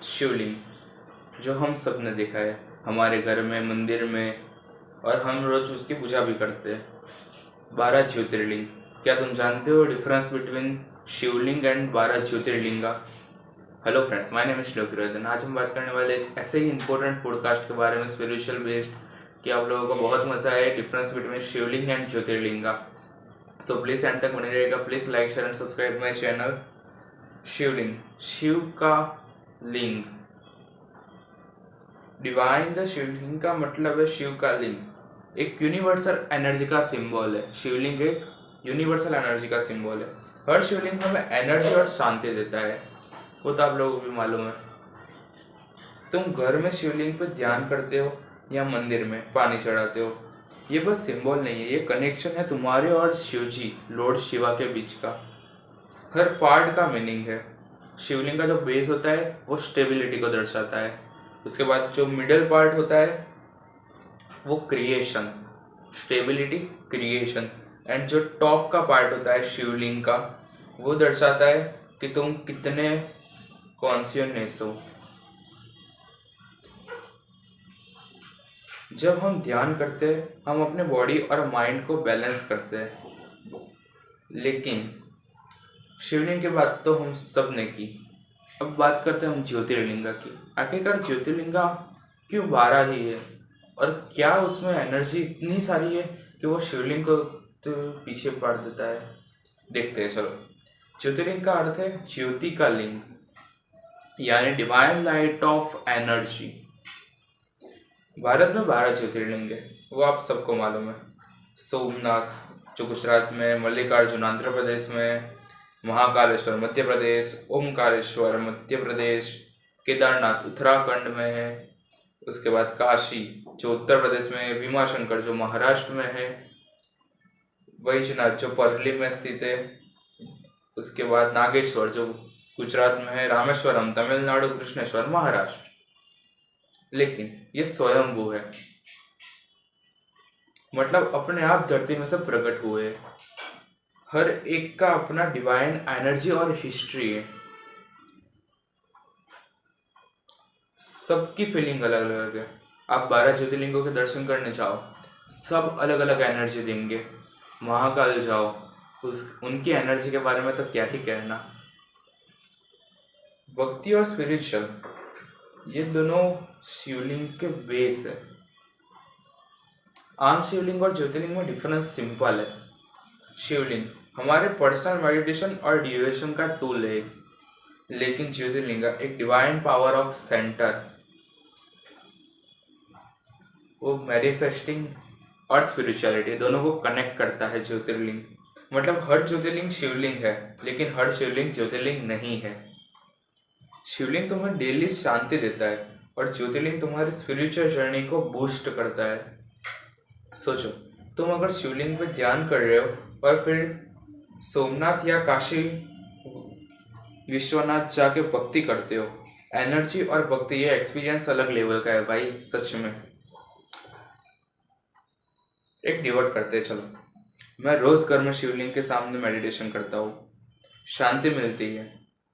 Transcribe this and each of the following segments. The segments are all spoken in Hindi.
शिवलिंग, जो हम सब ने देखा है हमारे घर में, मंदिर में, और हम रोज उसकी पूजा भी करते हैं। 12 ज्योतिर्लिंग। क्या तुम जानते हो difference between Shivling and 12 jyotirlinga? Hello friends, my name is श्लोक। आज हम बात करने वाले एक ऐसे ही इंपॉर्टेंट पॉडकास्ट के बारे में, स्पिरिचुअल बेस्ड, कि आप लोगों को बहुत मजा आए। Difference between Shivling and Jyotirlinga. So please end तक बने रहेगा। Please like, share and subscribe my channel. Shivling, Shiva का लिंग। डिवाइन द शिवलिंग का मतलब है शिव का लिंग। एक यूनिवर्सल एनर्जी का सिंबल है। शिवलिंग एक यूनिवर्सल एनर्जी का सिंबल है। हर शिवलिंग हमें एनर्जी और शांति देता है, वो तो आप लोगों को भी मालूम है। तुम घर में शिवलिंग पर ध्यान करते हो या मंदिर में पानी चढ़ाते हो, ये बस सिंबल नहीं है, ये कनेक्शन है तुम्हारे और शिव जी, लॉर्ड शिवा के बीच का। हर पार्ट का मीनिंग है। शिवलिंग का जो बेस होता है वो स्टेबिलिटी को दर्शाता है। उसके बाद जो मिडल पार्ट होता है वो क्रिएशन, स्टेबिलिटी, क्रिएशन। एंड जो टॉप का पार्ट होता है शिवलिंग का, वो दर्शाता है कि तुम कितने कॉन्शियसनेस हो। जब हम ध्यान करते हैं हम अपने बॉडी और माइंड को बैलेंस करते हैं। लेकिन शिवलिंग की बात तो हम सब ने की। अब बात करते हैं हम ज्योतिर्लिंगा की। आखिरकार ज्योतिर्लिंगा क्यों 12 ही है, और क्या उसमें एनर्जी इतनी सारी है कि वो शिवलिंग को तो पीछे पाड़ देता है? देखते हैं चलो। ज्योतिर्लिंग का अर्थ है ज्योति का लिंग, यानी divine light of energy. Bharat में 12 ज्योतिर्लिंग है, वो आप सबको मालूम है। सोमनाथ जो गुजरात में, मल्लिकार्जुन आंध्र प्रदेश में, महाकालेश्वर मध्य प्रदेश, ओमकारेश्वर मध्य प्रदेश, केदारनाथ उत्तराखंड में है। उसके बाद काशी जो उत्तर प्रदेश में है, भीमाशंकर जो महाराष्ट्र में है, वैजनाथ जो पर्ली में स्थित है। उसके बाद नागेश्वर जो गुजरात में है, रामेश्वरम तमिलनाडु, कृष्णेश्वर महाराष्ट्र। लेकिन ये स्वयंभू है, मतलब अपने आप धरती में से प्रकट हुए। हर एक का अपना डिवाइन एनर्जी और हिस्ट्री है। सबकी फीलिंग अलग अलग है। आप 12 ज्योतिर्लिंगों के दर्शन करने जाओ, सब अलग अलग एनर्जी देंगे। महाकाल जाओ, उनकी एनर्जी के बारे में तो क्या ही कहना। भक्ति और स्पिरिचुअल, ये दोनों शिवलिंग के बेस है। आम शिवलिंग और ज्योतिर्लिंग में डिफरेंस सिंपल है। शिवलिंग हमारे पर्सनल मेडिटेशन और डिवोशन का टूल है, लेकिन ज्योतिर्लिंग एक डिवाइन पावर ऑफ सेंटर, वो मैनिफेस्टिंग और स्पिरिचुअलिटी दोनों को कनेक्ट करता है ज्योतिर्लिंग। मतलब हर ज्योतिर्लिंग शिवलिंग है, लेकिन हर शिवलिंग ज्योतिर्लिंग नहीं है। शिवलिंग तुम्हें डेली शांति देता है, और ज्योतिर्लिंग तुम्हारी स्पिरिचुअल जर्नी को बूस्ट करता है। सोचो, तुम अगर शिवलिंग पे ध्यान कर रहे हो और फिर सोमनाथ या काशी विश्वनाथ जाके भक्ति करते हो, एनर्जी और भक्ति, ये एक्सपीरियंस अलग लेवल का है भाई, सच में। एक डिवोट करते हैं चलो। मैं रोज घर में शिवलिंग के सामने मेडिटेशन करता हूँ, शांति मिलती है,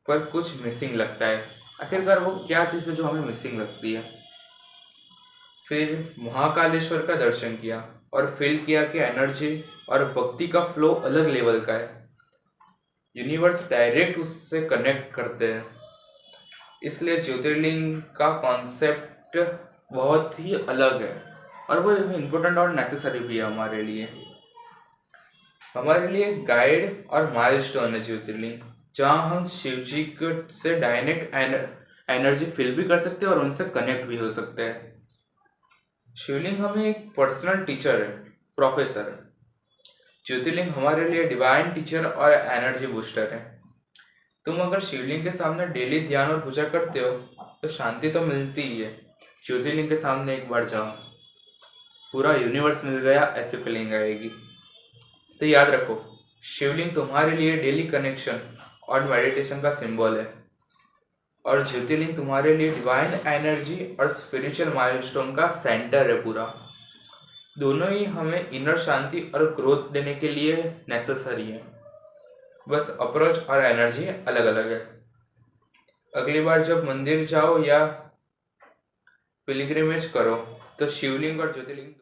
पर कुछ मिसिंग लगता है। आखिरकार वो क्या चीज़ है जो हमें मिसिंग लगती है? फिर महाकालेश्वर का दर्शन किया और फील किया कि एनर्जी और भक्ति का फ्लो अलग लेवल का है। यूनिवर्स डायरेक्ट उससे कनेक्ट करते हैं। इसलिए ज्योतिर्लिंग का कॉन्सेप्ट बहुत ही अलग है, और वो इम्पोर्टेंट और नेसेसरी भी है हमारे लिए। हमारे लिए गाइड और माइलस्टोन है ज्योतिर्लिंग, जहाँ हम शिव जी से डायरेक्ट एनर्जी फील भी कर सकते हैं और उनसे कनेक्ट भी हो सकते हैं। शिवलिंग हमें एक पर्सनल टीचर है, प्रोफेसर है। ज्योतिर्लिंग हमारे लिए डिवाइन टीचर और एनर्जी बूस्टर है। तुम अगर शिवलिंग के सामने डेली ध्यान और पूजा करते हो तो शांति तो मिलती ही है। ज्योतिर्लिंग के सामने एक बार जाओ, पूरा यूनिवर्स मिल गया ऐसी फीलिंग आएगी। तो याद रखो, शिवलिंग तुम्हारे लिए डेली कनेक्शन और मेडिटेशन का सिंबल है, और ज्योतिर्लिंग तुम्हारे लिए डिवाइन एनर्जी और स्पिरिचुअल माइलस्टोन का सेंटर है पूरा। दोनों ही हमें इनर शांति और ग्रोथ देने के लिए नेसेसरी है, बस अप्रोच और एनर्जी अलग अलग है। अगली बार जब मंदिर जाओ या पिलग्रिमेज करो तो शिवलिंग और ज्योतिर्लिंग